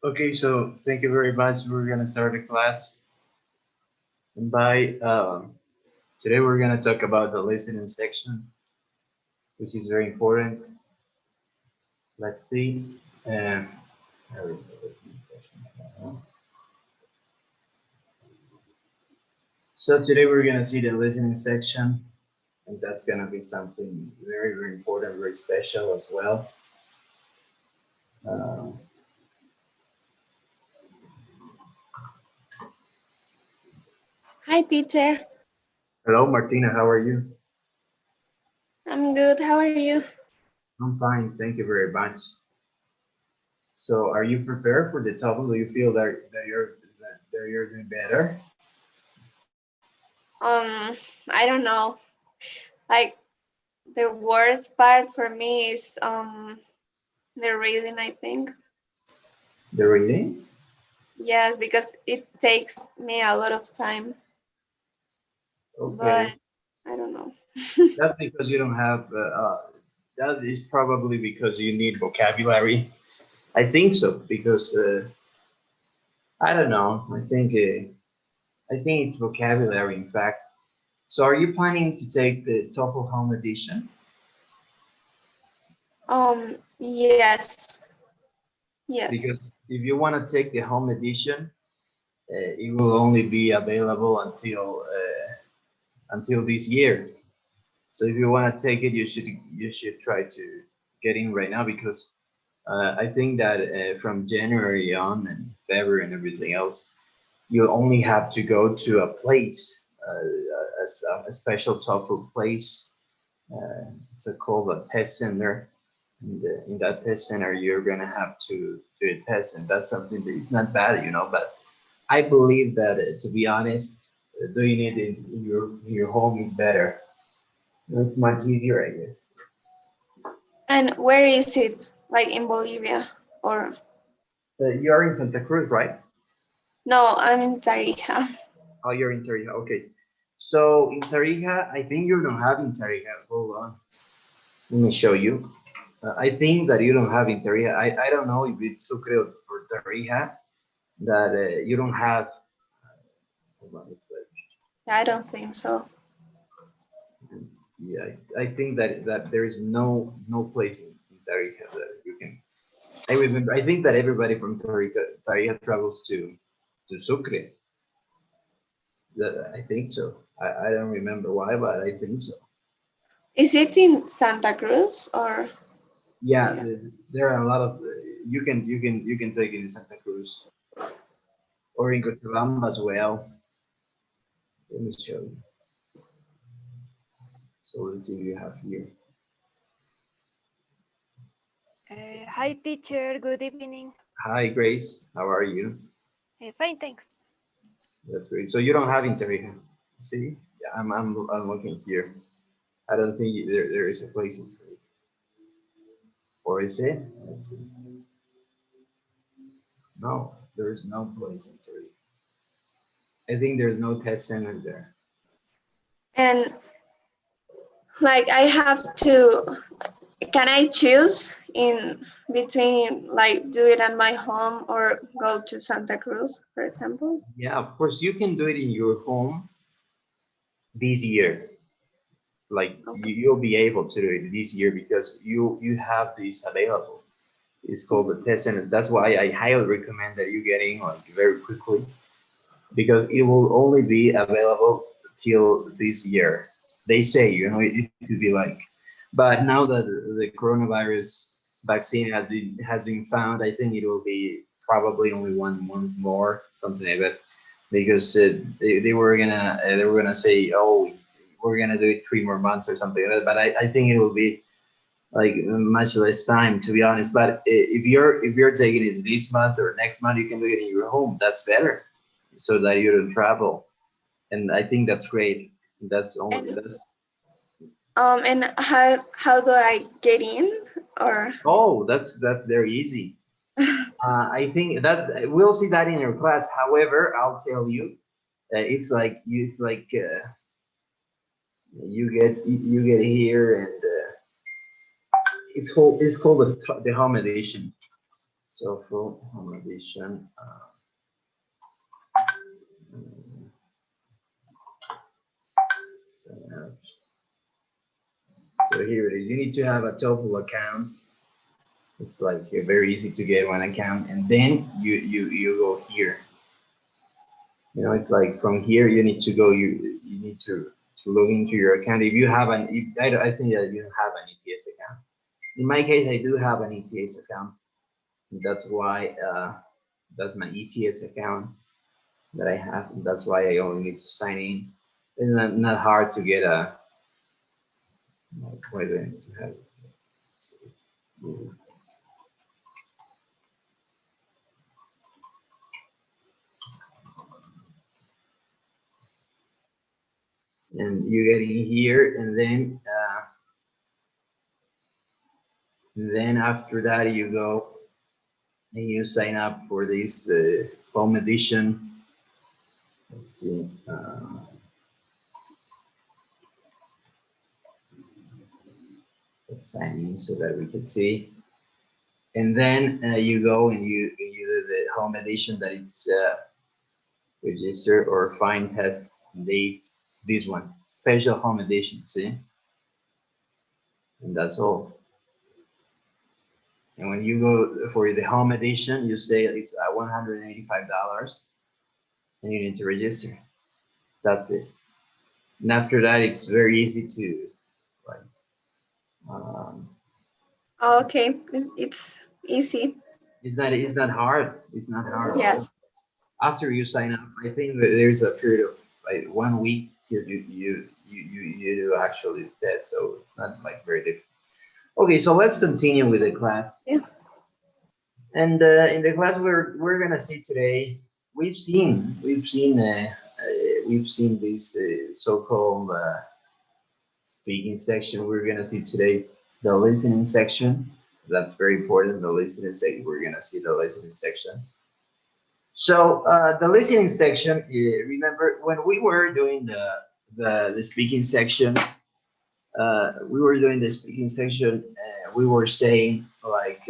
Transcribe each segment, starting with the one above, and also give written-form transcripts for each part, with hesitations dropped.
Okay, so thank you very much. We're gonna start the class. And today we're gonna talk about the listening section, which is very important. Let's see. Where is the listening section? So today we're gonna see the listening section, and that's gonna be something very, very important, very special as well. Uh, Hi, teacher. Hello, Martina. How are you? I'm good. How are you? I'm fine. Thank you very much. So, are you prepared for the topic? Do you feel that you're doing better? Um, I don't know. Like the worst part for me is the reading, I think. The reading? Yes, because it takes me a lot of time, but Okay. I don't know. That's because you don't have, that is probably because you need vocabulary. I think so, because I don't know. I think it's vocabulary, in fact. So, are you planning to take the TOEFL Home Edition? Yes. Yes. Because if you want to take the Home Edition, it will only be available until this year. So if you want to take it, you should try to get in right now because I think that from January on and February and everything else, you only have to go to a place, a special TOEFL place. It's called a test center. And in that test center, you're gonna have to do a test, and that's something that it's not bad, But I believe that, to be honest, doing it in your home is better. It's much easier, I guess. And where is it? Like in Bolivia or You're in Santa Cruz, right? no? I'm in Tarija. Oh, you're in Tarija. Okay. So in Tarija, I think you don't have in Tarija. Hold on. Let me show you. I think that you don't have in Tarija. I don't know if it's Sucre or Tarija that you don't have. Hold on. I don't think so. Yeah, I think that there is no place in Tarija that you can. I remember. I think that everybody from Tarija travels to Sucre. That I think so. I don't remember why, but I think so. Is it in Santa Cruz or? Yeah, Yeah. there are a lot of you can take it in Santa Cruz or in Cochabamba as well. Let me show you. So let's see if you have here. Hi, teacher. Good evening. Hi Grace, how are you? Fine, thanks. That's great. So you don't have Interica. See? Yeah, I'm looking here. I don't think there is a place in Interica. Or is it? Let's see. No, there is no place in Interica. I think there's no test center there. And like I have to, can I choose in between like do it at my home or go to Santa Cruz, for example? Yeah, of course you can do it in your home this year. Like Okay. you'll be able to do it this year because you have this available. It's called the test center. That's why I highly recommend that you get in like very quickly because it will only be available till this year. They say, it could be like, but now that the coronavirus vaccine has been found, I think it will be probably only 1 month more, something like that, because they were gonna say, oh, we're gonna do it 3 more months or something like that. But I think it will be like much less time, to be honest. But if you're taking it this month or next month, you can do it in your home. That's better, so that you don't travel. And I think that's great. That's only And that's. and how do I get in or Oh, that's very easy. I think that we'll see that in your class. However, I'll tell you, you get here, and it's called the home edition. TOEFL home edition. Sign up. So here it is. You need to have a TOEFL account. It's like very easy to get one account, and then you go here. You know, it's like from here you need to go. You need to log into your account. If you have an, I think that you have an ETS account. In my case, I do have an ETS account. That's why that's my ETS account that I have. And that's why I only need to sign in. It's not hard to get a. Why do I need to have? And you get in here, and then after that you go and you sign up for this home edition. Let's see. Let's sign in so that we can see. And then you go and you do the home edition that it's register or find tests dates. This one, special home edition. See, and that's all. And when you go for the home edition, you say it's $185, and you need to register. That's it. And after that, it's very easy to like. Okay, it's easy. It's not hard. It's not hard. Yes. After you sign up, I think that there's a period of like 1 week till you do actually test, so it's not like very difficult. Okay, so let's continue with the class. Yeah. And in the class we're gonna see today, we've seen this so-called speaking section. We're gonna see today the listening section. That's very important. The listening section. We're gonna see the listening section. So the listening section. Remember when we were doing the speaking section? We were doing the speaking section. We were saying like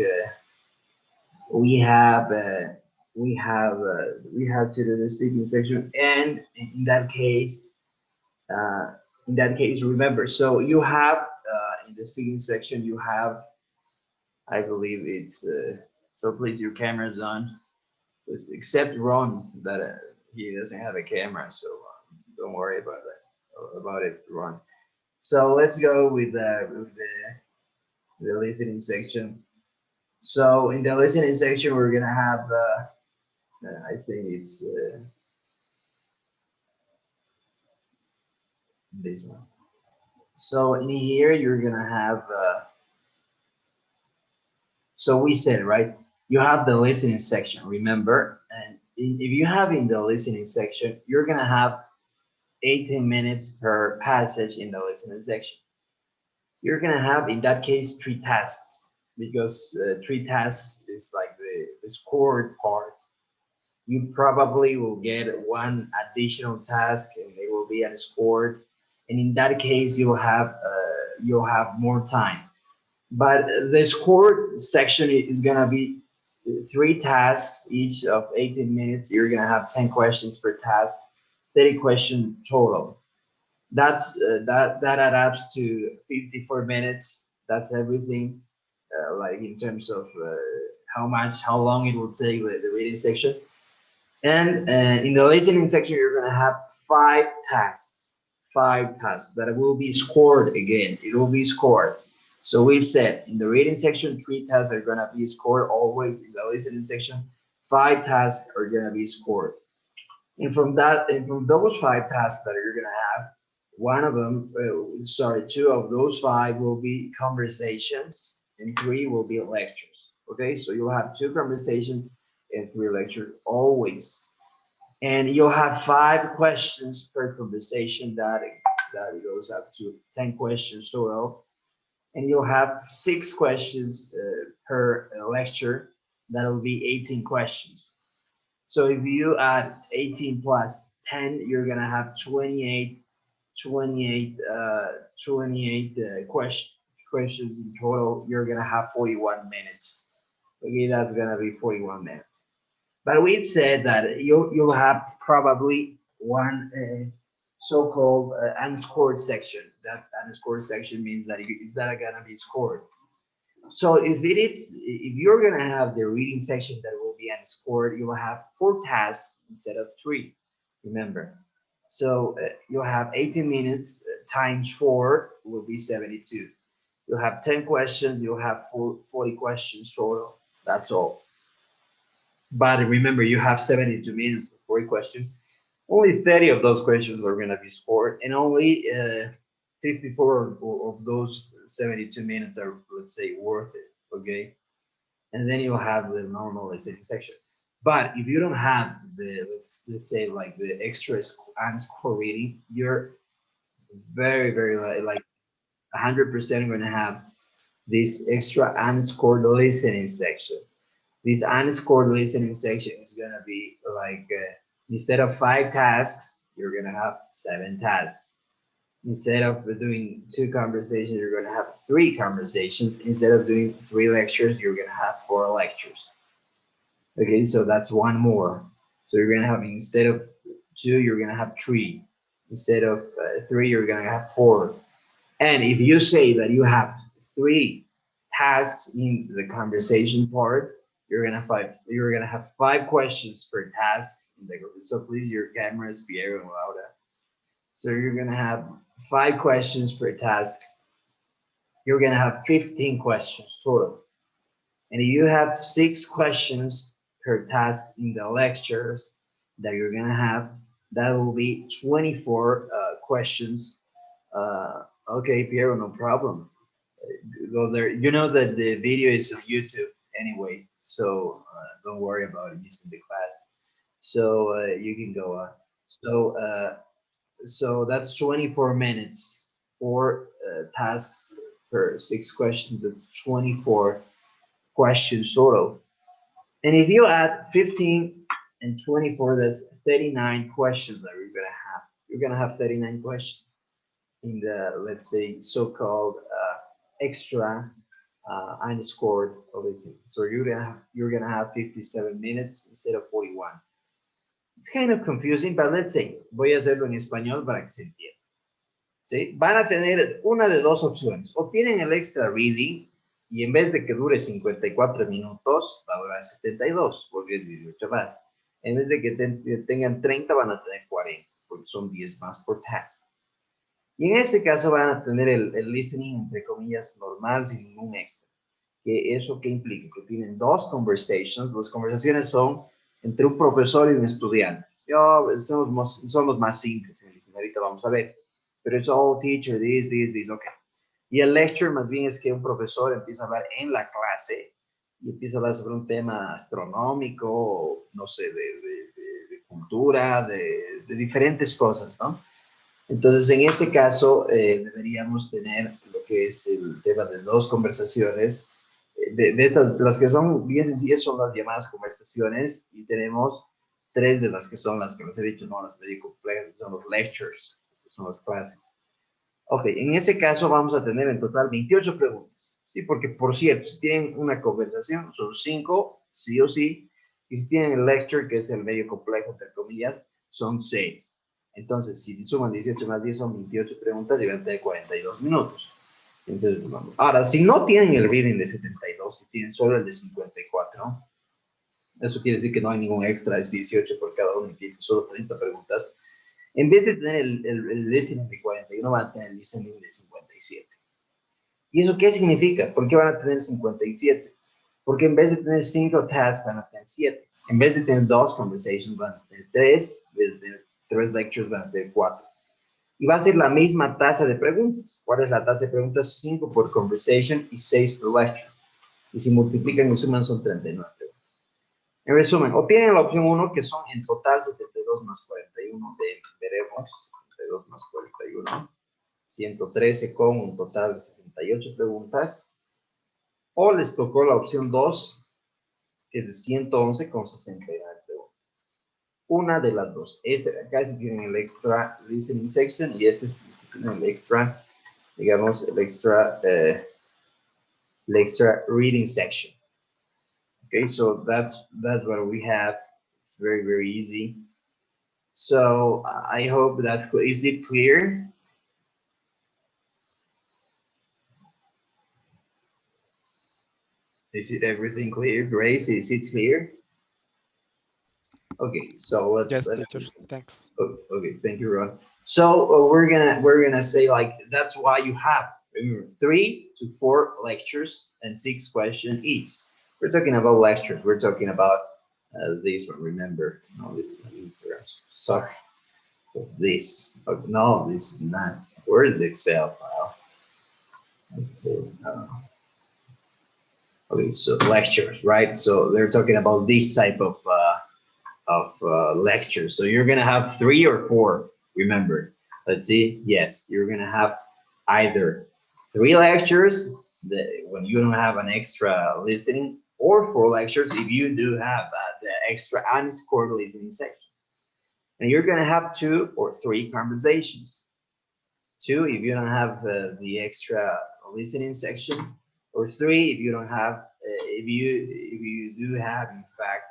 we have to do the speaking section, and in that case, remember. So you have in the speaking section you have, I believe it's so please your camera's on, except Ron that he doesn't have a camera, so don't worry about it, Ron. So let's go with the listening section. So in the listening section, we're gonna have I think it's this one. So in here, you're gonna have. So we said, right? You have the listening section, remember? And if you have in the listening section, you're gonna have 18 minutes per passage in the listening section. You're gonna have, in that case, 3 tasks, because 3 tasks is like the scored part. You probably will get 1 additional task, and they will be unscored. And in that case, you'll have more time. But the scored section is gonna be 3 tasks, each of 18 minutes. You're gonna have 10 questions per task, 30 questions total. That's that adds up to 54 minutes. That's everything, like in terms of how long it will take the reading section. And in the listening section, you're gonna have 5 tasks that will be scored again. It will be scored. So we've said in the reading section, 3 tasks are gonna be scored always. In the listening section, 5 tasks are gonna be scored. And from those 5 tasks that you're gonna have, one of them, 2 of those 5 will be conversations, and 3 will be lectures. Okay, so you'll have 2 conversations and 3 lectures always. And you'll have 5 questions per conversation. That goes up to 10 questions total. And you'll have 6 questions per lecture. That'll be 18 questions. So if you add 18 plus 10, you're gonna have 28 questions in total. You're gonna have 41 minutes. Okay, that's gonna be 41 minutes. But we've said that you'll have probably one so-called unscored section. That unscored section means that it's not gonna be scored. So if you're gonna have the reading section that will be unscored, you will have 4 tasks instead of 3. Remember. So you'll have 18 minutes times 4 will be 72. You'll have 10 questions. You'll have 40 questions total. That's all. But remember, you have 72 minutes for 40 questions. Only 30 of those questions are going to be scored, and only 54 of those 72 minutes are, let's say, worth it. Okay, and then you'll have the normal listening section. But if you don't have the let's say like the extra unscore reading, you're very like 100% going to have this extra unscored listening section. This unscored listening section is going to be like instead of 5 tasks, you're going to have 7 tasks. Instead of doing 2 conversations, you're going to have 3 conversations. Instead of doing 3 lectures, you're going to have 4 lectures. Okay, so that's 1 more. So you're going to have, instead of 2, you're going to have 3. Instead of 3, you're going to have 4. And if you say that you have 3 tasks in the conversation part, you're gonna have 5 questions per task. So please, your cameras, Piero and Laura. So you're gonna have 5 questions per task. You're gonna have 15 questions total. And if you have 6 questions per task in the lectures that you're gonna have, that will be 24 questions. Okay, Piero, no problem. Go there. You know that the video is on YouTube anyway, so don't worry about it missing the class. So you can go on. So that's 24 minutes for tasks per 6 questions. That's 24 questions total. And if you add 15 and 24, that's 39 questions that you're gonna have. You're gonna have 39 questions in the, let's say, so-called extra unscored listening. So you're gonna have 57 minutes instead of 41. It's kind of confusing, but let's say, voy a hacerlo en español para que se entienda. ¿Sí? Van a tener una de 2 opciones. O tienen el extra reading y en vez de que dure 54 minutos, va a durar 72, porque es 18 más. En vez de que tengan 30, van a tener 40, porque son 10 más por task. Y en ese caso van a tener el listening, entre comillas, normal, sin ningún extra. ¿Que eso qué implica? Que tienen 2 conversations. Las conversaciones son entre un profesor y un estudiante. Son los más simples en el listening. Ahorita vamos a ver. Pero es all teacher, this, ok. Y el lecture más bien es que un profesor empieza a hablar en la clase y empieza a hablar sobre un tema astronómico, no sé, de cultura, de diferentes cosas, ¿no? Entonces, en ese caso, deberíamos tener lo que es el tema de 2 conversaciones. De estas, las que son bien sencillas son las llamadas conversaciones y tenemos 3 de las que son las que les he dicho, no las medio complejas, son los lectures, que son las clases. Ok, en ese caso vamos a tener en total 28 preguntas, ¿sí? Porque, por cierto, si tienen una conversación, son 5, sí o sí, y si tienen el lecture, que es el medio complejo, entre comillas, son 6. Entonces, si suman 18 más 10 son 28 preguntas y van a tener 42 minutos. Entonces, vamos. Ahora, si no tienen el reading de 72, si tienen solo el de 54, ¿no? Eso quiere decir que no hay ningún extra, es 18 por cada uno y tienen solo 30 preguntas. En vez de tener el listening de 41, van a tener el listening de 57. ¿Y eso qué significa? ¿Por qué van a tener 57? Porque en vez de tener 5 tasks, van a tener 7. En vez de tener 2 conversations, van a tener 3. En vez de tener 3 lectures, van a tener 4. Y va a ser la misma tasa de preguntas. ¿Cuál es la tasa de preguntas? 5 por conversation y 6 por lecture. Y si multiplican y suman son 39 preguntas. En resumen, o tienen la opción 1, que son en total 72 más 41, veremos, 72 más 41, 113 con un total de 68 preguntas. O les tocó la opción 2, que es de 111 con 69 preguntas. Una de las dos. Este de acá sí tienen el extra listening section y este sí tienen el extra, digamos, el extra reading section. Okay, so that's what we have. It's very, very easy. So I hope that's clear. Is it clear? Is it everything clear? Grace, is it clear? Okay, so Yes, let's teacher. Thanks. oh, okay, thank you, Ron. So we're gonna say like that's why you have remember 3 to 4 lectures and 6 questions each. We're talking about lectures. We're talking about this one. Remember, no, sorry. So this. Oh, no, this is not. Where is the Excel file? Let's see. Okay, so lectures, right? So they're talking about this type of lectures. So you're gonna have 3 or 4. Remember, let's see. Yes, you're gonna have either 3 lectures when you don't have an extra listening, or 4 lectures if you do have the extra unscored listening section. And you're gonna have 2 or 3 conversations. 2 if you don't have the extra listening section, or 3 if you don't have if you do have in fact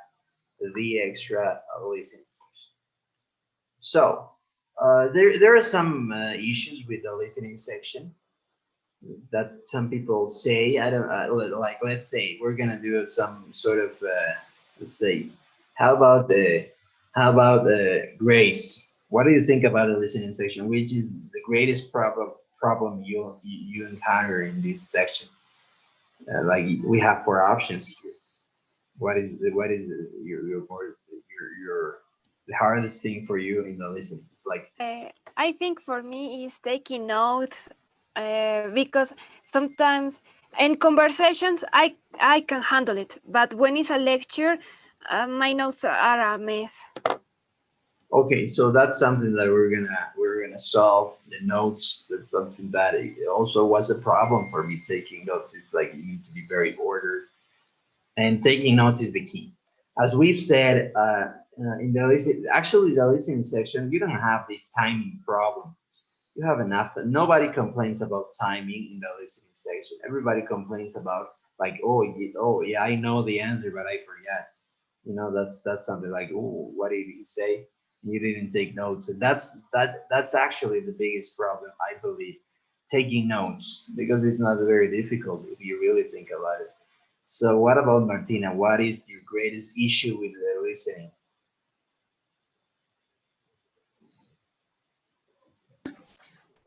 the extra listening section. So there are some issues with the listening section that some people say. I don't like. Let's say we're gonna do some sort of let's say, how about the Grace? What do you think about the listening section? Which is the greatest problem you encounter in this section? Like we have 4 options here. What is your the hardest thing for you in the listening? It's like I think for me is taking notes because sometimes in conversations I can handle it, but when it's a lecture, my notes are a mess. okay, so that's something that we're gonna solve. The notes, that's something that it also was a problem for me taking notes. It's like you need to be very ordered, and taking notes is the key. As we've said in actually the listening section, you don't have this timing problem. You have enough time. Nobody complains about timing in the listening section. Everybody complains about like, oh yeah, I know the answer, but I forgot. That's something like, oh, what did he say? You didn't take notes, and that's actually the biggest problem, I believe, taking notes, because it's not very difficult if you really think about it. So what about Martina? What is your greatest issue with the listening?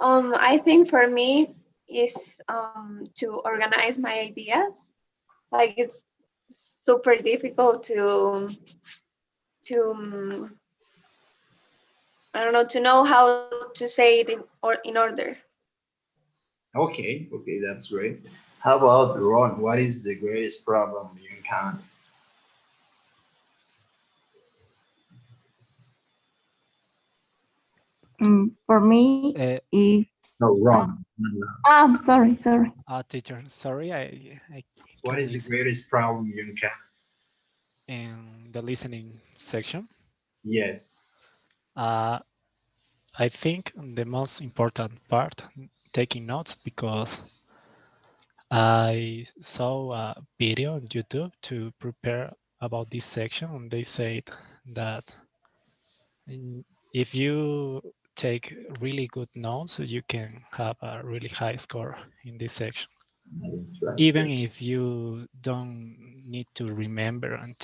I think for me is to organize my ideas. Like it's super difficult to I don't know, to know how to say it in order. Okay, that's great. How about Ron? What is the greatest problem you encounter? For me, Uh, is No, Ron. No. sorry. Teacher, sorry, I What can is the listen greatest problem you encounter? in the listening section. Yes. Uh, I think the most important part, taking notes, because I saw a video on YouTube to prepare about this section, and they said that if you take really good notes, you can have a really high score in this section, That's right. even if you don't need to remember and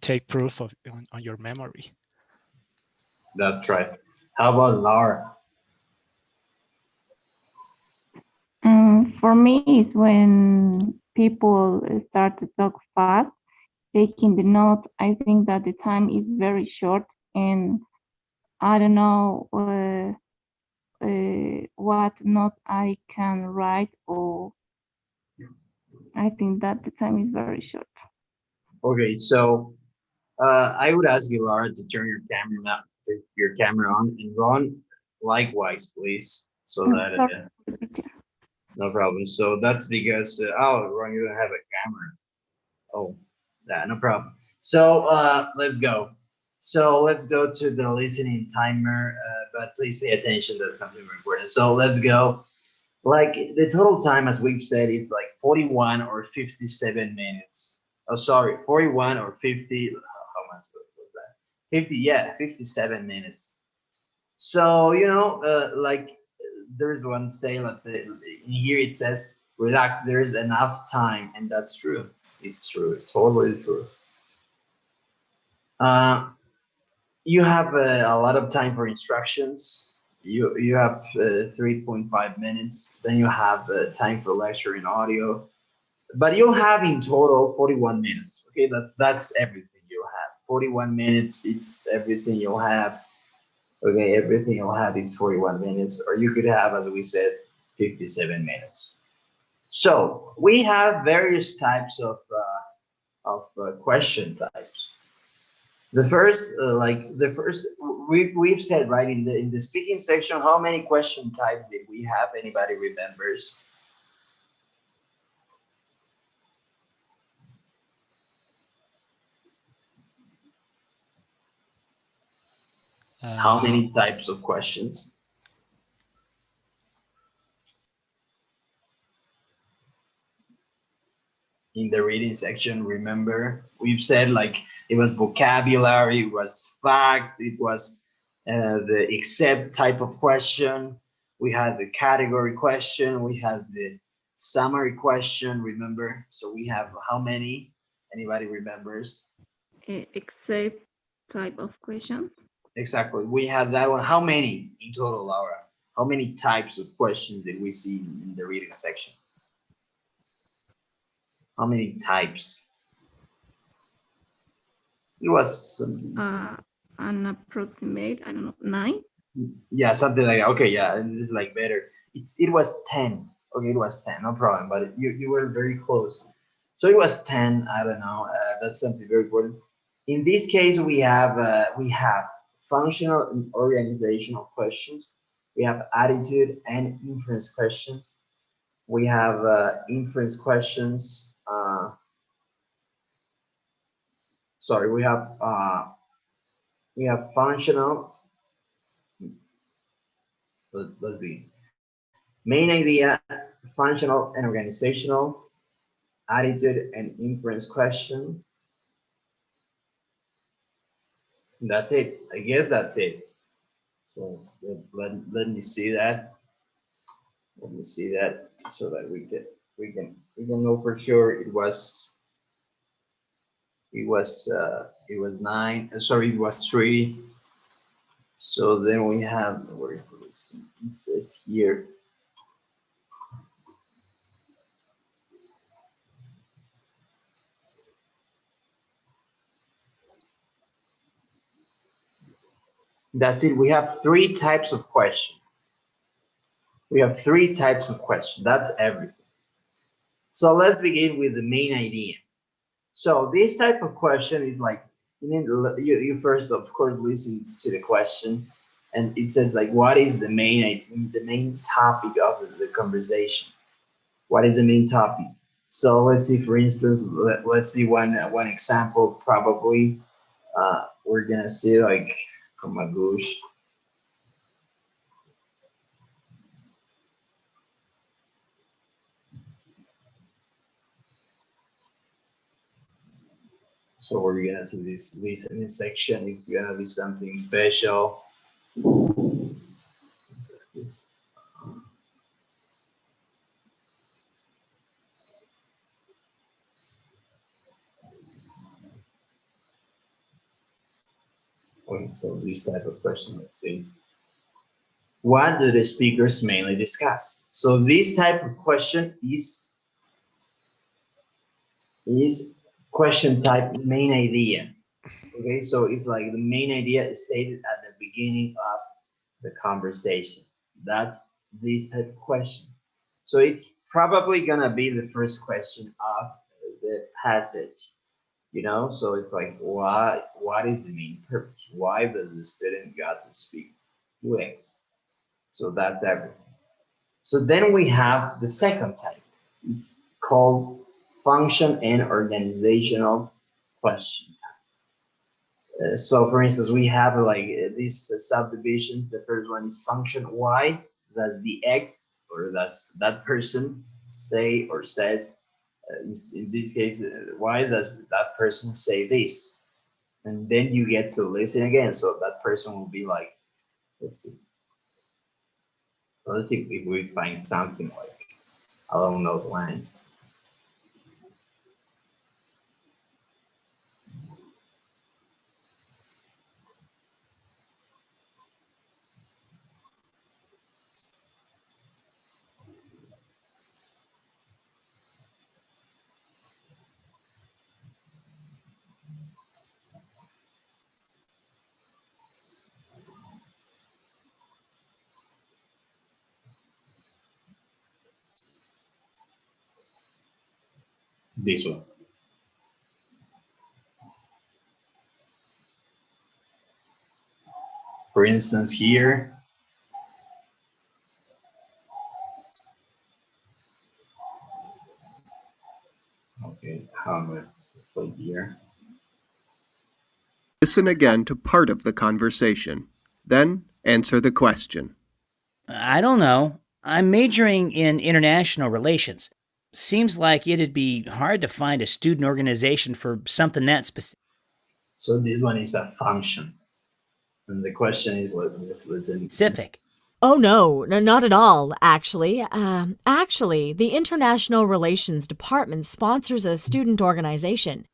take proof on your memory. That's right. How about Laura? For me, it's when people start to talk fast, taking the note. I think that the time is very short, and I don't know what note I can write, or I think that the time is very short. Okay, so I would ask you, Laura, to turn your camera on, and Ron, likewise, please, so that Sorry. no problem. So that's because oh, Ron, you don't have a camera. Oh, yeah, no problem. So let's go. So let's go to the listening timer, but please pay attention. That's something very important. So let's go. Like the total time, as we've said, is like 41 or 57 minutes. Oh, sorry, 41 or 50. How much was that? 50, yeah, 57 minutes. So, you know, like there's one say, let's say in here it says, relax, there's enough time. And that's true. It's true, totally true. You have a lot of time for instructions. You have 3.5 minutes. Then you have time for lecture and audio. But you'll have in total 41 minutes. Okay, that's everything you'll have. 41 minutes, it's everything you'll have. Okay, everything you'll have is 41 minutes, or you could have, as we said, 57 minutes. So we have various types of question types. The first, we've said right in the speaking section, how many question types did we have? Anybody remembers? How many types of questions? In the reading section, remember, we've said like it was vocabulary, it was facts, it was the except type of question. We had the category question, we had the summary question, remember? So we have how many? Anybody remembers? Except type of questions. Exactly, we had that one. How many in total, Laura? How many types of questions did we see in the reading section? How many types? It was An approximate, I don't know, 9. yeah, something like that. Okay, yeah, it's like better. It was 10. Okay, it was 10, no problem. But you were very close. So it was 10. I don't know. That's something very important. In this case, we have functional and organizational questions. We have attitude and inference questions. We have inference questions. Sorry, we have functional. Let's be main idea, functional and organizational, attitude and inference question. That's it. I guess that's it. So let me see that. Let me see that so that we can know for sure it was 9. Sorry, it was 3. So then we have, where is this? It says here. That's it. We have 3 types of question. We have 3 types of question. That's everything. So let's begin with the main idea. So this type of question is like, you first, of course, listen to the question, and it says like, what is the main topic of the conversation? What is the main topic? So let's see, for instance, let's see one example. Probably we're gonna see like from Magoosh. So we're gonna see this listening section. It's gonna be something special. Okay, so this type of question, let's see. What do the speakers mainly discuss? So this type of question is question type main idea. Okay, so it's like the main idea is stated at the beginning of the conversation. That's this type of question. So it's probably gonna be the first question of the passage, you know? So it's like, what is the main purpose? Why does the student got to speak UX? So that's everything. So then we have the second type. It's called function and organizational question. So for instance, we have like these subdivisions. The first one is function. Why does the X or does that person say or says In this case, why does that person say this? And then you get to listen again. So that person will be like, let's see. Let's see if we find something like along those lines. This one. For instance, here, okay, how am I play here? Listen again to part of the conversation, then answer the question. I don't know. I'm majoring in international relations. Seems like it'd be hard to find a student organization for something that specific. So this one is a function. And the question is, listen. Oh, no, not at all, actually. Actually, the International Relations Department sponsors a student organization.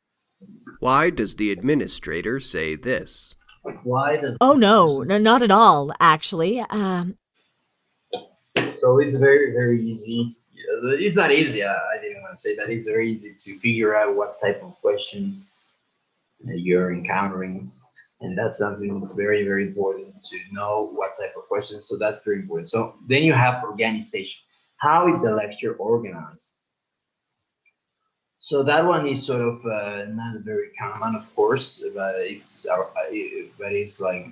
Why does the administrator say this? Why does? Oh, no, not at all, actually. So it's very, very easy. It's not easy. I didn't want to say that. It's very easy to figure out what type of question you're encountering. And that's something that's very, very important to know what type of questions. So that's very important. So then you have organization. How is the lecture organized? So that one is sort of not very common, of course, but it's like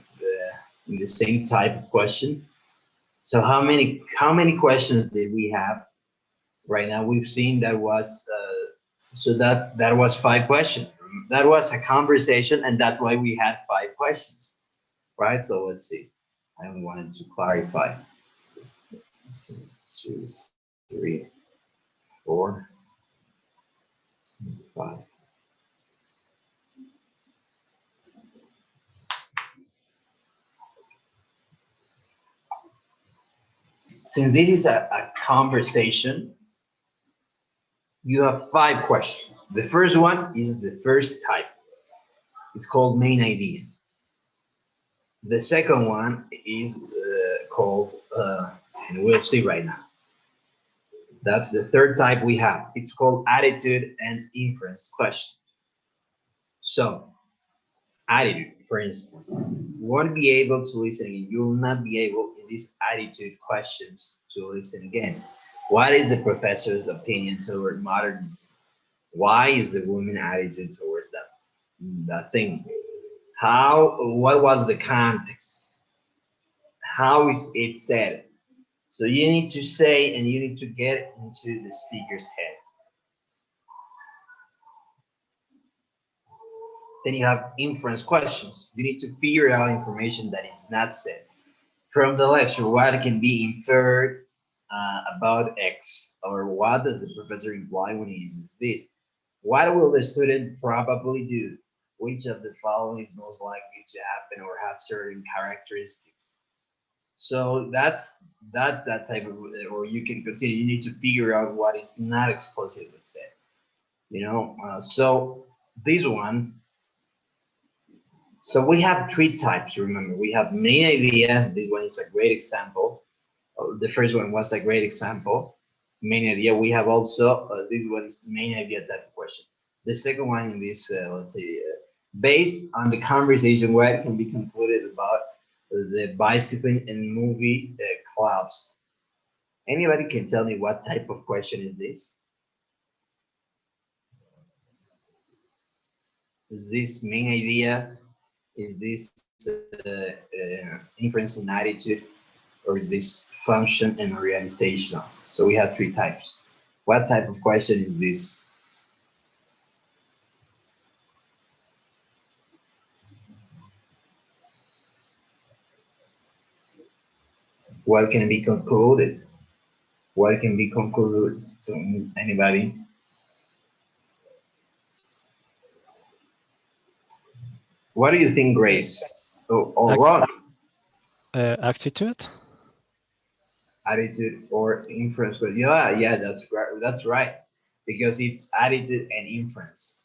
in the same type of question. So how many questions did we have? Right now we've seen that was so that was 5 questions. That was a conversation, and that's why we had 5 questions, right? So let's see. I wanted to clarify. 2, 3, 4, 5. Since this is a conversation, you have 5 questions. The first one is the first type. It's called main idea. The second one is called, and we'll see right now. That's the third type we have. It's called attitude and inference question. So, attitude, for instance, you won't be able to listen again. You will not be able in these attitude questions to listen again. What is the professor's opinion toward modernism? Why is the woman attitude towards that thing? What was the context? How is it said? So you need to say, and you need to get into the speaker's head. Then you have inference questions. You need to figure out information that is not said. From the lecture, what can be inferred about X? Or what does the professor imply when he uses this? What will the student probably do? Which of the following is most likely to happen or have certain characteristics? So that's that type of, or you can continue. You need to figure out what is not explicitly said. So this one. So we have 3 types. Remember, we have main idea. This one is a great example. The first one was a great example. Main idea. We have also this one is main idea type of question. The second one in this, let's say, based on the conversation, what can be concluded about the bicycling and movie clubs. Anybody can tell me what type of question is this? Is this main idea? Is this inference and attitude? Or is this function and organizational? So we have 3 types. What type of question is this? What can be concluded? What can be concluded? So anybody? What do you think, Grace? Or Ac- Ron? Attitude. Attitude or inference? But yeah, that's right. Because it's attitude and inference.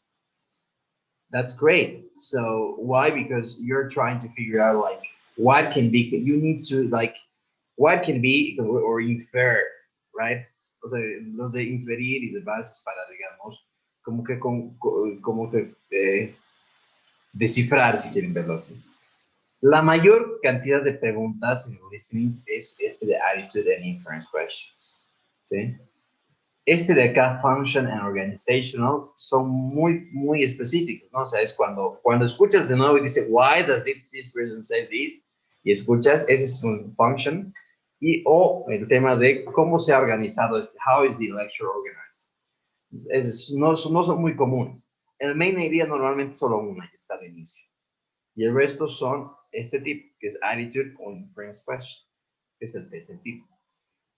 That's great. So why? Because you're trying to figure out like what can be. You need to like what can be or infer, right? O sea, los de inferir y de bases para, digamos, como que descifrar, si quieren verlo así. La mayor cantidad de preguntas en el listening es este de attitude and inference questions, ¿sí? Este de acá, function and organizational, son muy específicos, ¿no? O sea, es cuando escuchas de nuevo y dice, why does this person say this? Y escuchas, ese es un function. O el tema de cómo se ha organizado how is the lecture organized. No son muy comunes. El main idea normalmente solo una, que está al inicio. Y el resto son este tipo, que es attitude o inference question, que es el tercer tipo.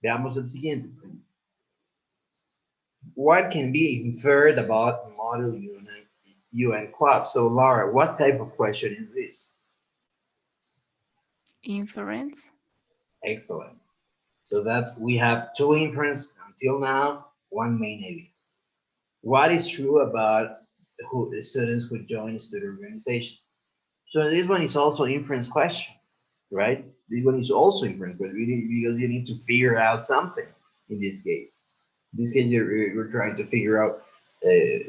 Veamos el siguiente. What can be inferred about model UN club? So Laura, what type of question is this? Inference. Excellent. So that we have two inference until now, one main idea. What is true about the students who join student organization? So this one is also inference question, right? This one is also inference question because you need to figure out something in this case. In this case, you're trying to figure out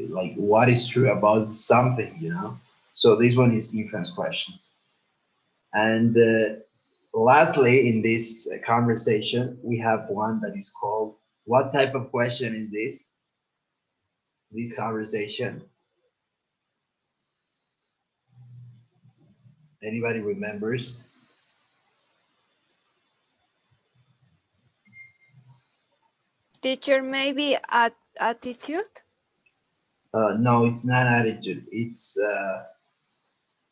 like what is true about something, you know? So this one is inference questions. And lastly, in this conversation, we have one that is called, what type of question is this? This conversation. Anybody remembers? Teacher, maybe attitude? No, it's not attitude. It's,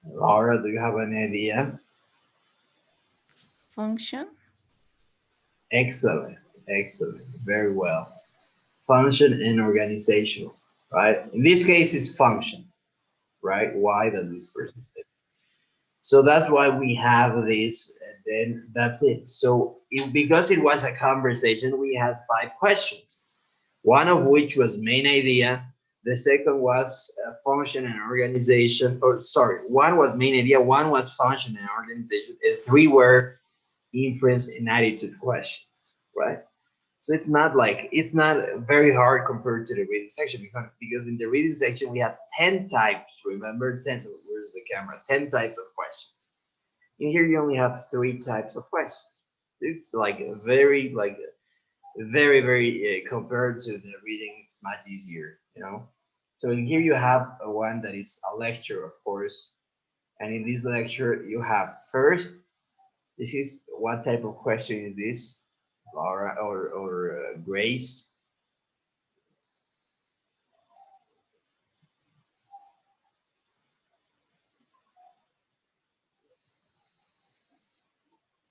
Laura, do you have an idea? Function. Excellent, excellent, very well. Function and organizational, right? In this case, it's function, right? Why does this person say? So that's why we have this, and then that's it. So because it was a conversation, we had 5 questions, one of which was main idea. The second was function and organization, or sorry, one was main idea, one was function and organization, and 3 were inference and attitude questions, right? So it's not very hard compared to the reading section because in the reading section we have 10 types. Remember 10, where's the camera? 10 types of questions. In here you only have 3 types of questions. It's like very compared to the reading, it's much easier, you know. So in here you have one that is a lecture, of course, and in this lecture you have first. This is what type of question is this, Laura or Grace?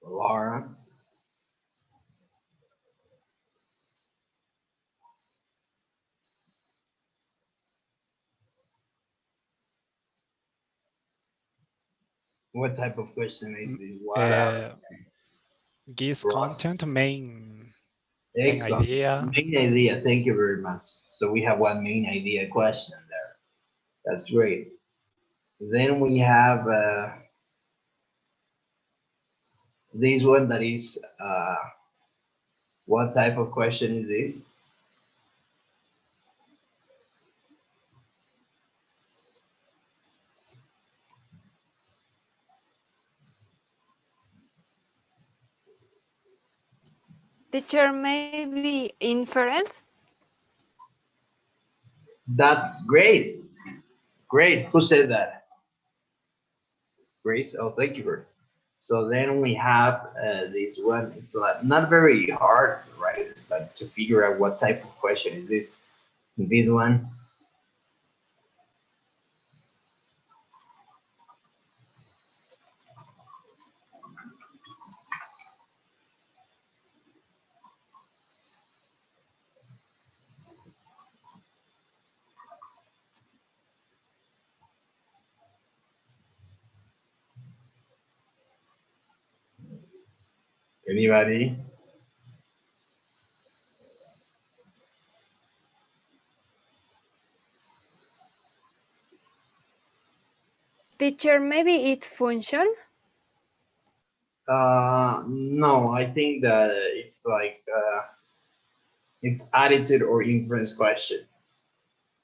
Laura. What type of question is this? What Gives content, main Excellent. idea. Main idea, thank you very much. So we have one main idea question there. That's great. Then we have this one that is, what type of question is this? Teacher, maybe inference? That's great. Great. Who said that? Grace? Oh, thank you, Grace. So then we have this one. It's not very hard, right? But to figure out what type of question is this. This one. Anybody? Teacher, maybe it's function. No, I think that it's like it's attitude or inference question.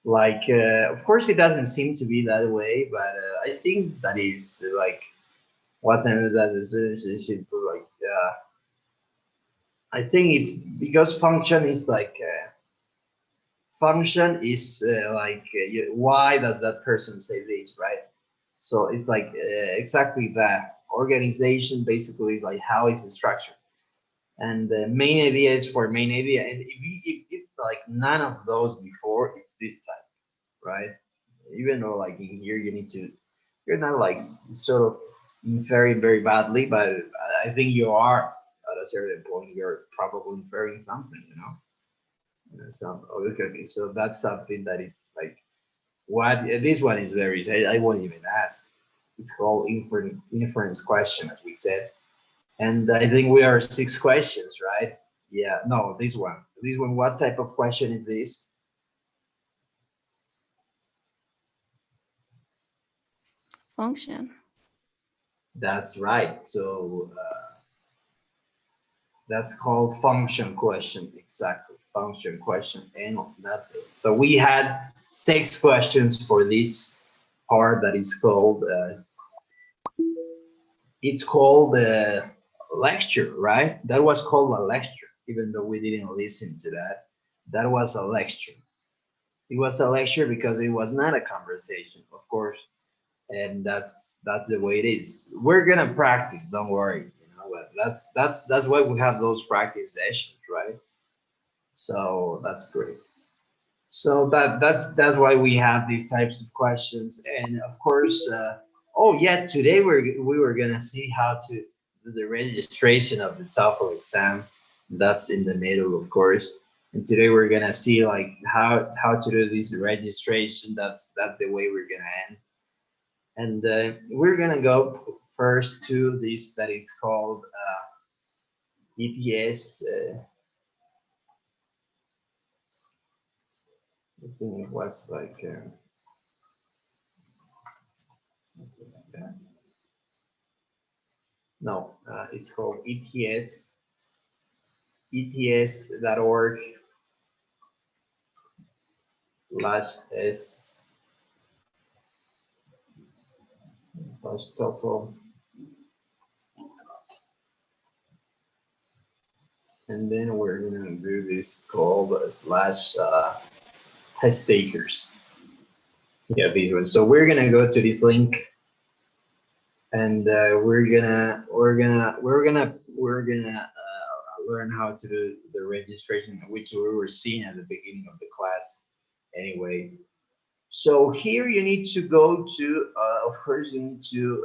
Like, of course, it doesn't seem to be that way, but I think that is like what time does the solution like. I think it's because function is like why does that person say this, right? So it's like exactly that organization basically like how is it structured, and the main idea is for main idea, and if it's like none of those before, it's this type, right? Even though like in here you need to, you're not like sort of inferring very badly, but I think you are at a certain point. You're probably inferring something, you know. So okay, so that's something that it's like what this one is very. I won't even ask. It's called inference question, as we said, and I think we are 6 questions, right? Yeah, no, this one. This one. What type of question is this? Function. That's right. So that's called function question. Exactly, function question, and that's it. So we had 6 questions for this part that is called. It's called a lecture, right? That was called a lecture, even though we didn't listen to that. That was a lecture. It was a lecture because it was not a conversation, of course, and that's the way it is. We're gonna practice, don't worry. You know, but that's why we have those practice sessions, right? So that's great. So that's why we have these types of questions, and of course, oh yeah, today we were gonna see how to do the registration of the TOEFL exam. That's in the middle, of course. And today we're gonna see like how to do this registration. That's the way we're gonna end. And we're gonna go first to this that it's called EPS. I think it was like. No, it's called EPS, eps.org /s /TOEFL. And then we're gonna do this called slash test takers. Yeah, this one. So we're gonna go to this link, and we're gonna learn how to do the registration, which we were seeing at the beginning of the class anyway. So here you need to go to of course you need to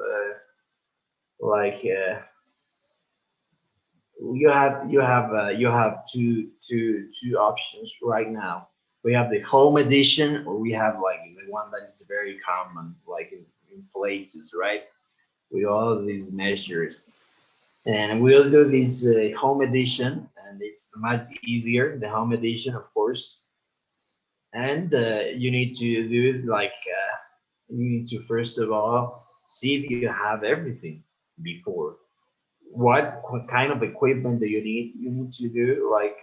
like you have two options right now. We have the home edition, or we have like the one that is very common, like in places, right? With all of these measures. And we'll do this home edition, and it's much easier, the home edition, of course. And you need to do like, you need to first of all, see if you have everything before. What kind of equipment do you need? You need to do like,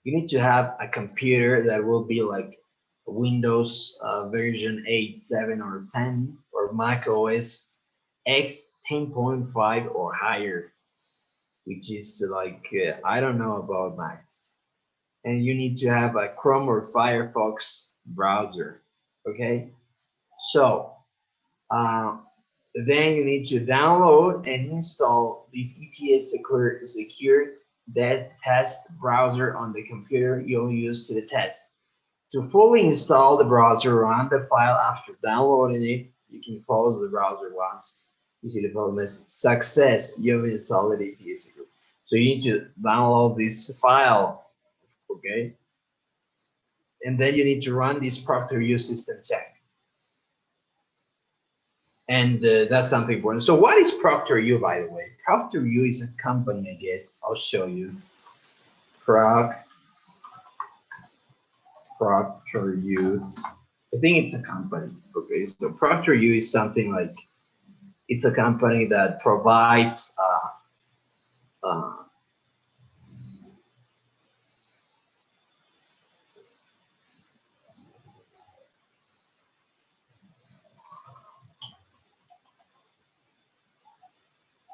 you need to have a computer that will be like Windows version 8, 7, or 10, or Mac OS X 10.5 or higher, which is like, I don't know about Macs. And you need to have a Chrome or Firefox browser, okay? So then you need to download and install this ETS secure test browser on the computer you'll use to the test. To fully install the browser, run the file after downloading it. You can close the browser once you see the file message. Success, you've installed the ETS secure. So you need to download this file, okay? And then you need to run this Proctor U system check. And that's something important. So what is ProctorU, by the way? ProctorU is a company, I guess. I'll show you. ProctorU. I think it's a company. Okay, so ProctorU is something like, it's a company that provides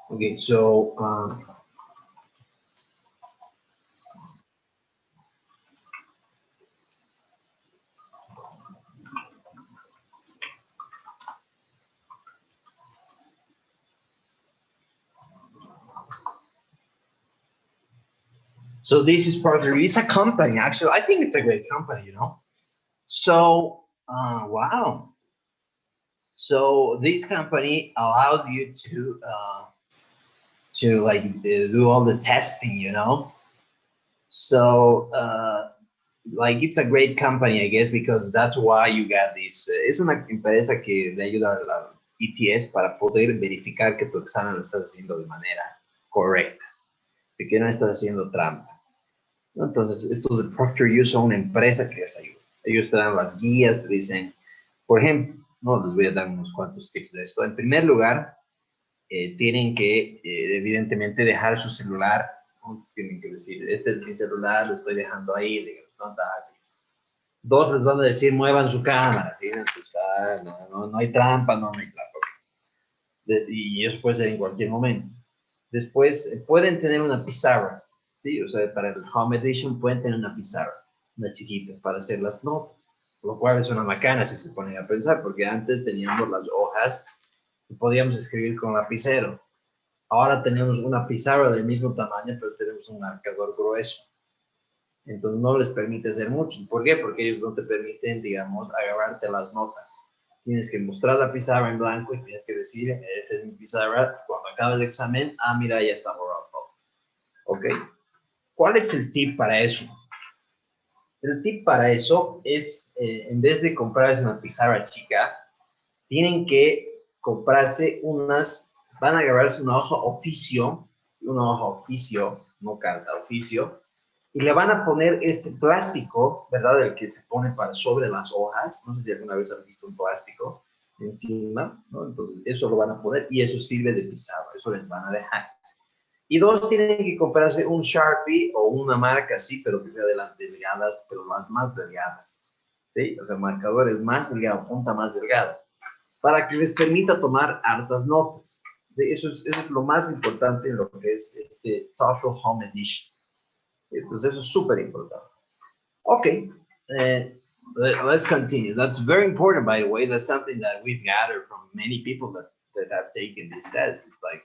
okay, so so this is ProctorU. It's a company, actually. I think it's a great company, you know. So wow. So this company allows you to like do all the testing, you know. So like it's a great company, I guess, because that's why you got this. Es una empresa que le ayuda a la ETS para poder verificar que tu examen lo estás haciendo de manera correcta, de que no estás haciendo trampa, ¿no? Entonces, estos de ProctorU son una empresa que les ayuda. Ellos te dan las guías, te dicen, por ejemplo, no les voy a dar unos cuantos tips de esto. En primer lugar, tienen que, evidentemente, dejar su celular. Tienen que decir, este es mi celular, lo estoy dejando ahí, de contactos. Dos, les van a decir, muevan su cámara, ¿sí? Entonces, no hay trampa, no hay trampa. Y eso puede ser en cualquier momento. Después, pueden tener una pizarra, ¿sí? O sea, para el Home Edition pueden tener una pizarra, una chiquita, para hacer las notas, lo cual es una macana si se ponen a pensar, porque antes teníamos las hojas y podíamos escribir con lapicero. Ahora tenemos una pizarra del mismo tamaño, pero tenemos un marcador grueso. Entonces no les permite hacer mucho. ¿Por qué? Porque ellos no te permiten, digamos, agarrarte las notas. Tienes que mostrar la pizarra en blanco y tienes que decir, esta es mi pizarra. Cuando acabe el examen, mira, ya está borrado todo. ¿Ok? ¿Cuál es el tip para eso? El tip para eso es, en vez de comprarse una pizarra chica, tienen que comprarse unas, van a agarrarse una hoja oficio, no carta, oficio, y le van a poner este plástico, ¿verdad? El que se pone para sobre las hojas. No sé si alguna vez han visto un plástico encima, ¿no? Entonces, eso lo van a poner y eso sirve de pizarra, eso les van a dejar. Y dos, tienen que comprarse un Sharpie o una marca así, pero que sea de las delgadas, pero las más delgadas, ¿sí? O sea, marcadores más delgados, punta más delgada, para que les permita tomar hartas notas. ¿Sí? Eso es lo más importante en lo que es este TOEFL Home Edition. Entonces, eso es súper importante. Okay, let's continue. That's very important, by the way. That's something that we've gathered from many people that have taken this test. It's like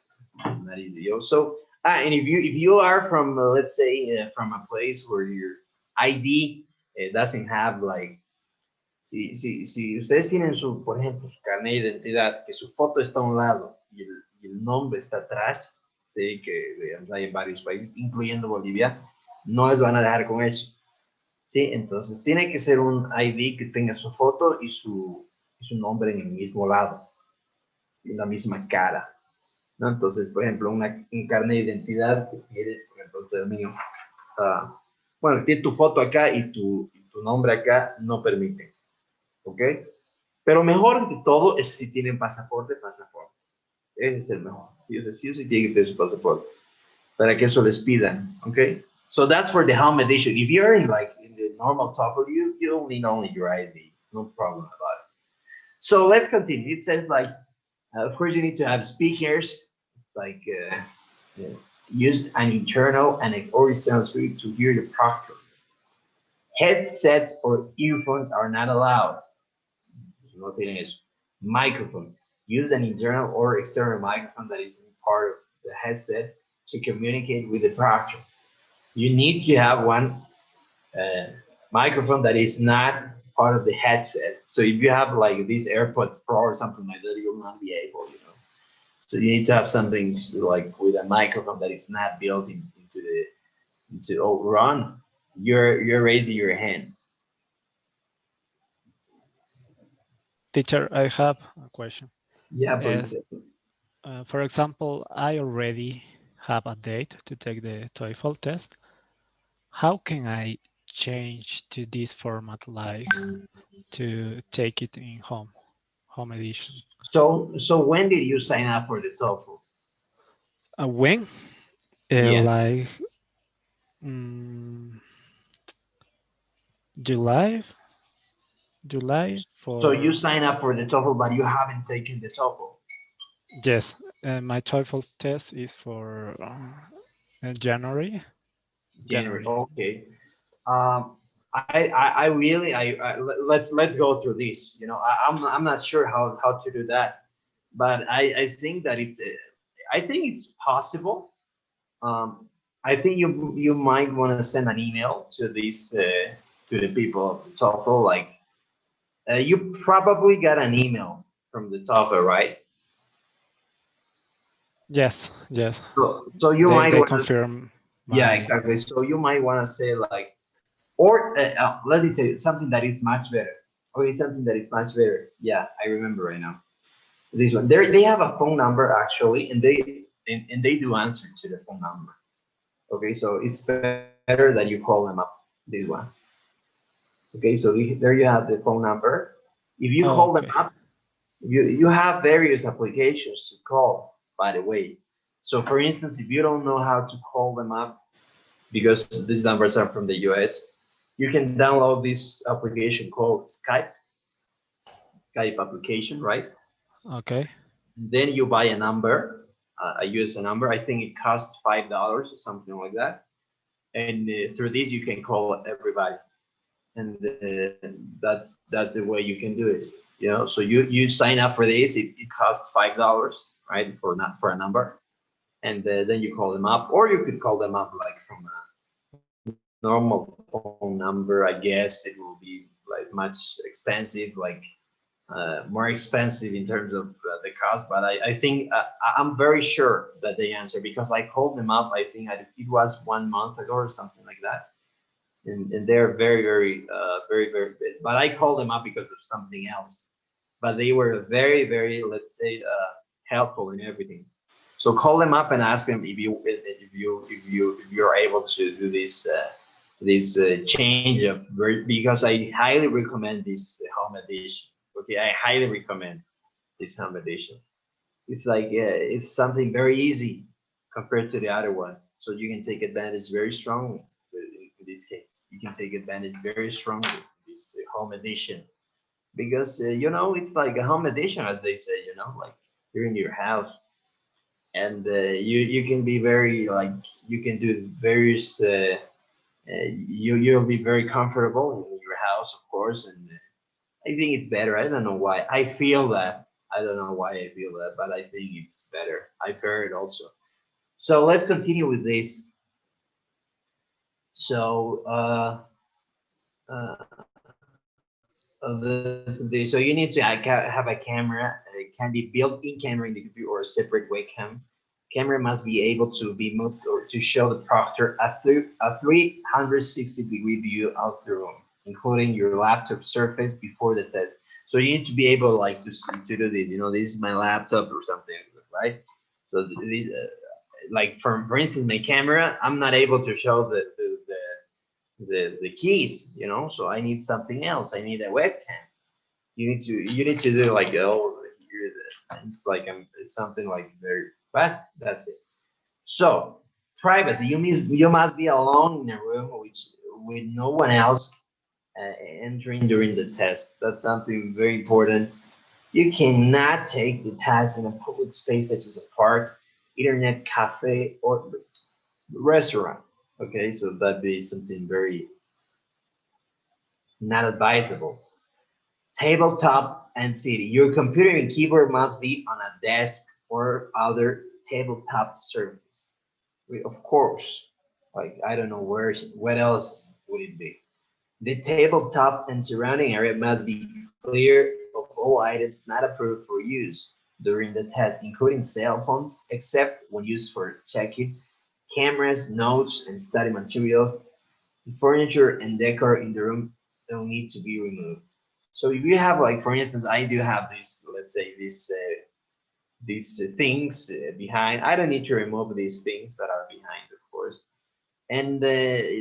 not easy. So, and if you are from, let's say, from a place where your ID doesn't have like, si ustedes tienen su, por ejemplo, su carnet de identidad, que su foto está a un lado y el nombre está atrás, sí, que digamos, hay en varios países, incluyendo Bolivia, no les van a dejar con eso. ¿Sí? Entonces, tiene que ser un ID que tenga su foto y su nombre en el mismo lado, en la misma cara, ¿no? Entonces, por ejemplo, un carnet de identidad que tiene, por ejemplo, el mío, bueno, tiene tu foto acá y tu nombre acá, no permite, ¿ok? Pero mejor que todo es si tienen pasaporte. Ese es el mejor. Sí o sí tiene que tener su pasaporte, para que eso les pidan, ¿ok? So that's for the home edition. If you're in the normal TOEFL, you only know your ID. No problem about it. So let's continue. It says of course, you need to have speakers, use an internal and an external speaker to hear the proctor. Headsets or earphones are not allowed. No tienen eso. Microphone. Use an internal or external microphone that is part of the headset to communicate with the proctor. You need to have one microphone that is not part of the headset. So if you have like these AirPods Pro or something like that, you will not be able, you know. So you need to have something like with a microphone that is not built into Ron, you're raising your hand. Teacher, I have a question. Yeah, Yes. please. For example, I already have a date to take the TOEFL test. How can I change to this format, like to take it in home edition? So when did you sign up for the TOEFL? When? Yeah. Like mm, July, July So you for, sign up for the TOEFL, but you haven't taken the TOEFL. yes, my TOEFL test is for January. January. Okay. I really let's go through this. You know, I'm not sure how to do that, but I think that I think it's possible. Um, I think you might want to send an email to these to the people of the TOEFL. Like you probably got an email from the TOEFL, right? Yes, yes. So you might They want to, confirm yeah, my, exactly. So you might want to say like, or let me tell you something that is much better. Okay, something that is much better. Yeah, I remember right now. This one, they have a phone number actually, and they do answer to the phone number. Okay, so it's better that you call them up. This one. Okay, so there you have the phone number. If you oh, call them okay. up, you have various applications to call, by the way. So for instance, if you don't know how to call them up, because these numbers are from the US, you can download this application called Skype application, right? Okay. Then you buy a number, a US number. I think it costs $5 or something like that. And through this, you can call everybody. And that's the way you can do it. You know, so you sign up for this. It costs $5, right, for not for a number, and then you call them up, or you could call them up like from a normal phone number. I guess it will be like much expensive, like more expensive in terms of the cost. But I think I'm very sure that they answer because I called them up. I think it was 1 month ago or something like that, and they're very fit. But I called them up because of something else. But they were very, let's say, helpful in everything. So call them up and ask them if you're able to do this change of because I highly recommend this home edition. Okay, I highly recommend this home edition. It's like it's something very easy compared to the other one, so you can take advantage very strongly. In this case, you can take advantage very strongly of this home edition because you know it's like a home edition, as they say. You know, like you're in your house, and you can be very like you can do various. You'll be very comfortable in your house, of course, and I think it's better. I don't know why. I feel that. I don't know why I feel that, but I think it's better. I've heard also. So let's continue with this. So uh, so you need to have a camera. It can be built-in camera in the computer or a separate webcam. Camera must be able to be moved or to show the proctor a 360-degree view of the room, including your laptop surface before the test. So you need to be able like to do this. You know, this is my laptop or something, right? So this, like for instance, my camera, I'm not able to show the keys, you know, so I need something else. I need a webcam. You need to do like oh here it's like it's something like very but that's it. So privacy, you must be alone in a room with no one else entering during the test. That's something very important. You cannot take the test in a public space such as a park, internet cafe, or restaurant. Okay, so that'd be something very not advisable. Tabletop and CD. Your computer and keyboard must be on a desk or other tabletop surface. Of course, like I don't know what else would it be? The tabletop and surrounding area must be clear of all items not approved for use during the test, including cell phones, except when used for checking, cameras, notes, and study materials. The furniture and decor in the room don't need to be removed. So if you have like, for instance, I do have this, let's say this these things behind. I don't need to remove these things that are behind, of course. And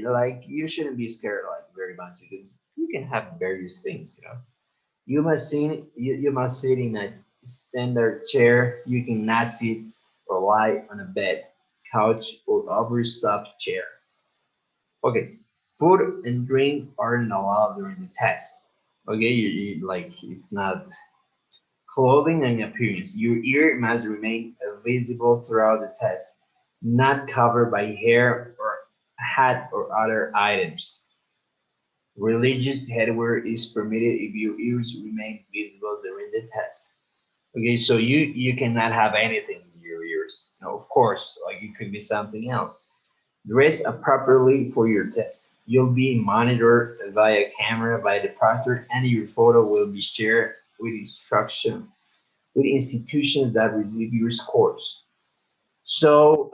like you shouldn't be scared like very much because you can have various things, you know. You must sit in a standard chair. You cannot sit or lie on a bed, couch, or overstuffed chair. Okay, food and drink are not allowed during the test. Okay, like it's not clothing and appearance. Your ear must remain visible throughout the test, not covered by hair or hat or other items. Religious headwear is permitted if your ears remain visible during the test. Okay, so you cannot have anything in your ears. No, of course, like it could be something else. Dress appropriately for your test. You'll be monitored via camera by the proctor, and your photo will be shared with instruction with institutions that receive your scores. So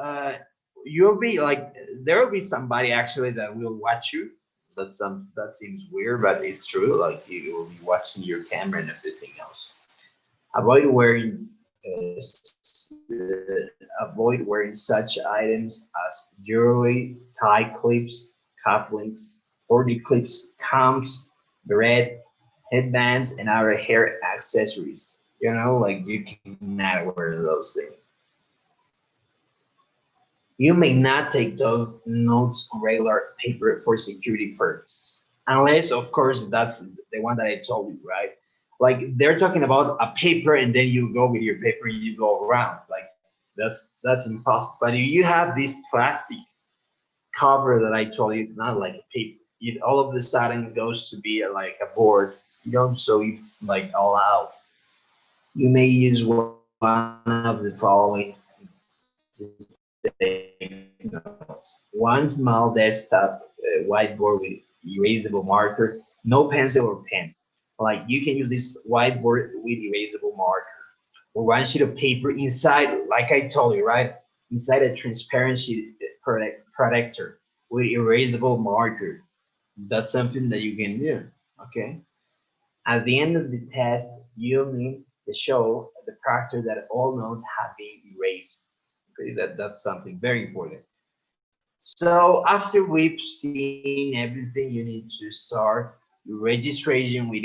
you'll be like there will be somebody actually that will watch you. That seems weird, but it's true. Like you will be watching your camera and everything else. Avoid wearing avoid wearing such items as jewelry, tie clips, cufflinks, body clips, combs, berets, headbands, and other hair accessories. You know, like you cannot wear those things. You may not take those notes on regular paper for security purposes, unless, of course, that's the one that I told you, right? Like they're talking about a paper, and then you go with your paper, and you go around. Like that's impossible. But if you have this plastic cover that I told you, it's not like a paper. It all of a sudden goes to be like a board, you know. So it's like allowed. You may use one of the following notes. One small desktop whiteboard with erasable marker, no pencil or pen. Like you can use this whiteboard with erasable marker. Or one sheet of paper inside, like I told you, right? Inside a transparent sheet protector with erasable marker. That's something that you can do, okay? At the end of the test, you'll need to show the proctor that all notes have been erased. Okay, that's something very important. So after we've seen everything, you need to start your registration with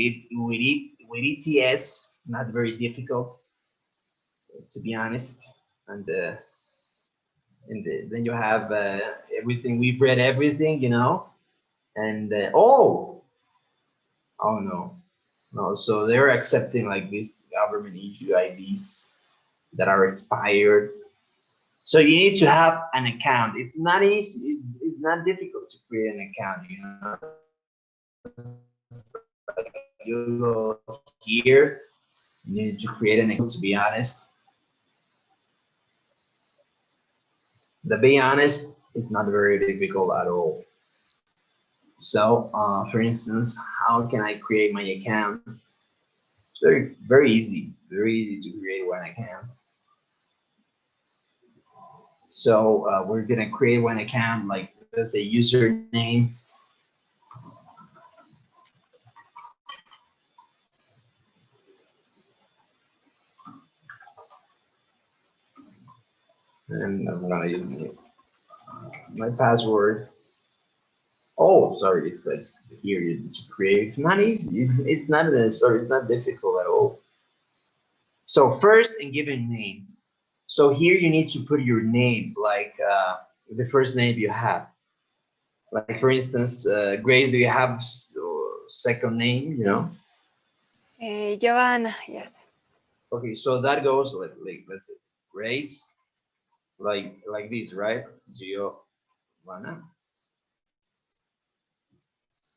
ETS. Not very difficult, to be honest. And then you have everything. We've read everything, you know. And oh no, no. So they're accepting like these government issue IDs that are expired. So you need to have an account. It's not easy. It's not difficult to create an account. You know, like you go here. You need to create an account. To be honest, it's not very difficult at all. So, for instance, how can I create my account? It's very easy. Very easy to create one account. So we're gonna create one account, like let's say username. And I'm gonna use my password. Oh, sorry, it's like here you need to create. It's not easy. It's not sorry, it's not difficult at all. So first, and give a name. So here you need to put your name, like the first name you have. Like for instance, Grace, do you have second name? You know. Joanna, yes. Okay, so that goes like let's say Grace, like this, right? Giovanna.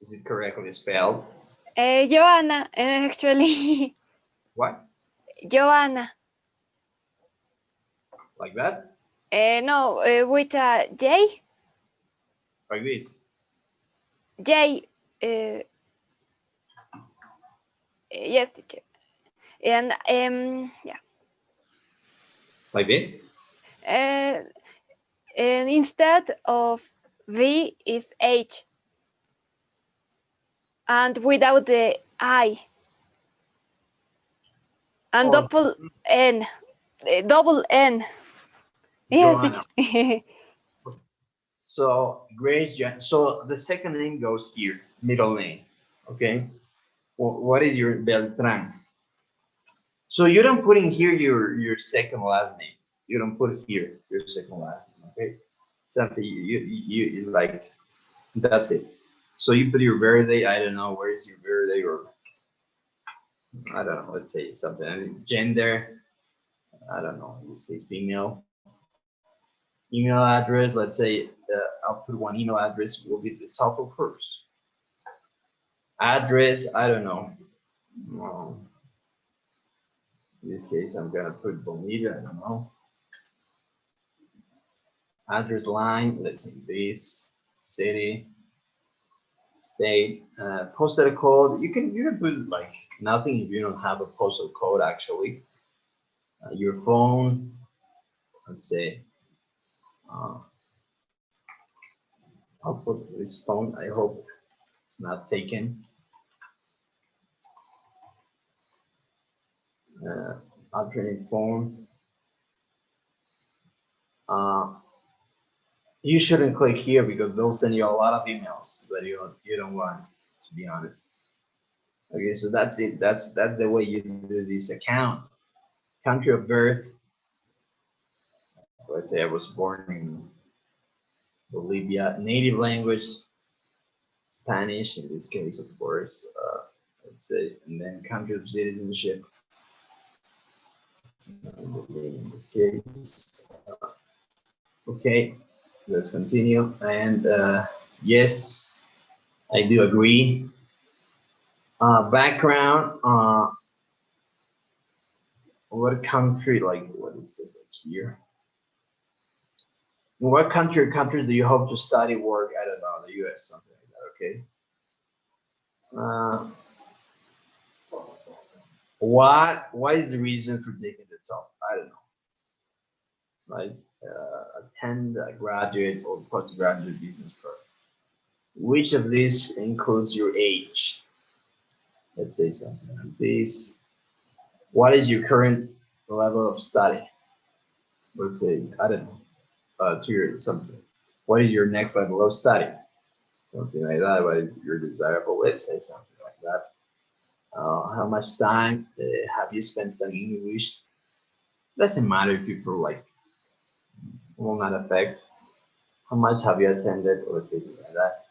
Is it correctly spelled? Joanna, actually. What? Joanna. Like that? No, with a J. Like this? J. Yes, teacher. And yeah. Like this? And instead of V is H. And without the I. And Oh. double N. double N. Yes, Joanna. teacher. So Grace, so the second name goes here, middle name, okay? What is your Beltran? So you don't put in here your second last name. You don't put here your second last name, okay? Something you like, that's it. So you put your birthday, I don't know, where is your birthday, or I don't know, let's say something, I mean, gender, I don't know, let's say female. Email address, let's say, I'll put one email address will be the top of first. Address, I don't know. In this case, I'm gonna put Bonita, I don't know. Address line, let's say this, city, state, postal code. You can put like nothing if you don't have a postal code actually. Your phone, let's say, I'll put this phone, I hope it's not taken. Alternate phone. You shouldn't click here because they'll send you a lot of emails that you don't want, to be honest. Okay, so that's it. That's the way you do this account. Country of birth. Let's say I was born in Bolivia. Native language, Spanish in this case, of course. Let's say, and then country of citizenship. In this case, okay, let's continue. And yes, I do agree. Background. What country? Like what it says here. In what countries do you hope to study, work? I don't know, the U.S. something like that. Okay. What is the reason for taking the top? I don't know. Like attend a graduate or postgraduate business program. Which of these includes your age? Let's say something like this. What is your current level of study? Let's say, I don't know, something. What is your next level of study? Something like that. What is your desirable? Let's say something like that. How much time have you spent studying English? Doesn't matter if people like will not affect. How much have you attended or things like that?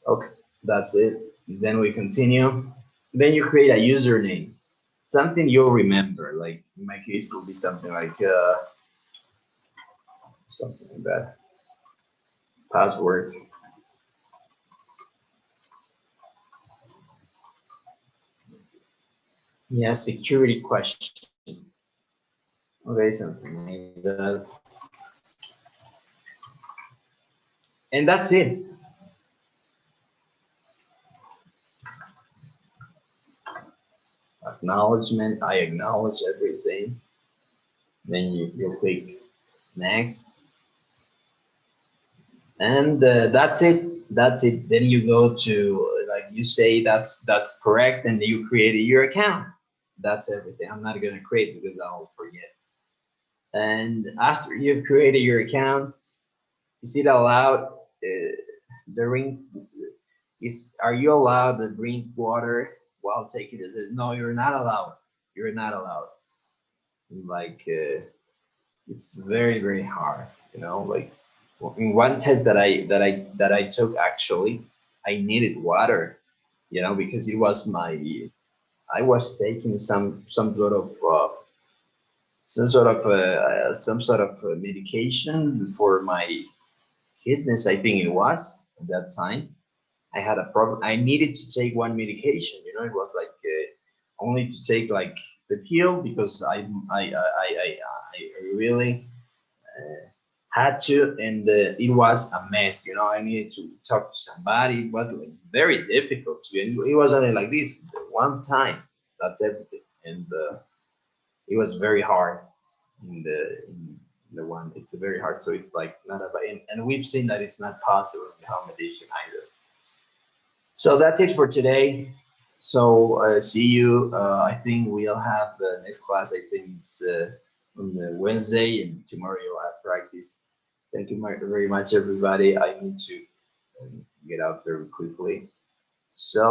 Okay, that's it. Then we continue. Then you create a username, something you'll remember. Like in my case, will be something like that. Password. Yeah, security question. Okay, something like that. And that's it. Acknowledgement, I acknowledge everything. Then you click next. And that's it. That's it. Then you go to, like you say, that's correct. And you create your account. That's everything. I'm not going to create because I'll forget. And after you've created your account, is it allowed are you allowed to drink water while taking it? No, you're not allowed. You're not allowed. Like it's very, very hard, you know, like in one test that I took, actually, I needed water, you know, because it was I was taking some sort of medication for my kidneys, I think it was at that time. I had a problem. I needed to take one medication. You know, it was like only to take like the pill because I really had to, and it was a mess. You know, I needed to talk to somebody. It was like very difficult. It was only like this one time. That's everything, and it was very hard in the one. It's very hard. So it's like not and we've seen that it's not possible in accommodation either. So that's it for today. So see you. I think we'll have the next class. I think it's on the Wednesday, and tomorrow you'll have practice. Thank you very much, everybody. I need to get out very quickly. So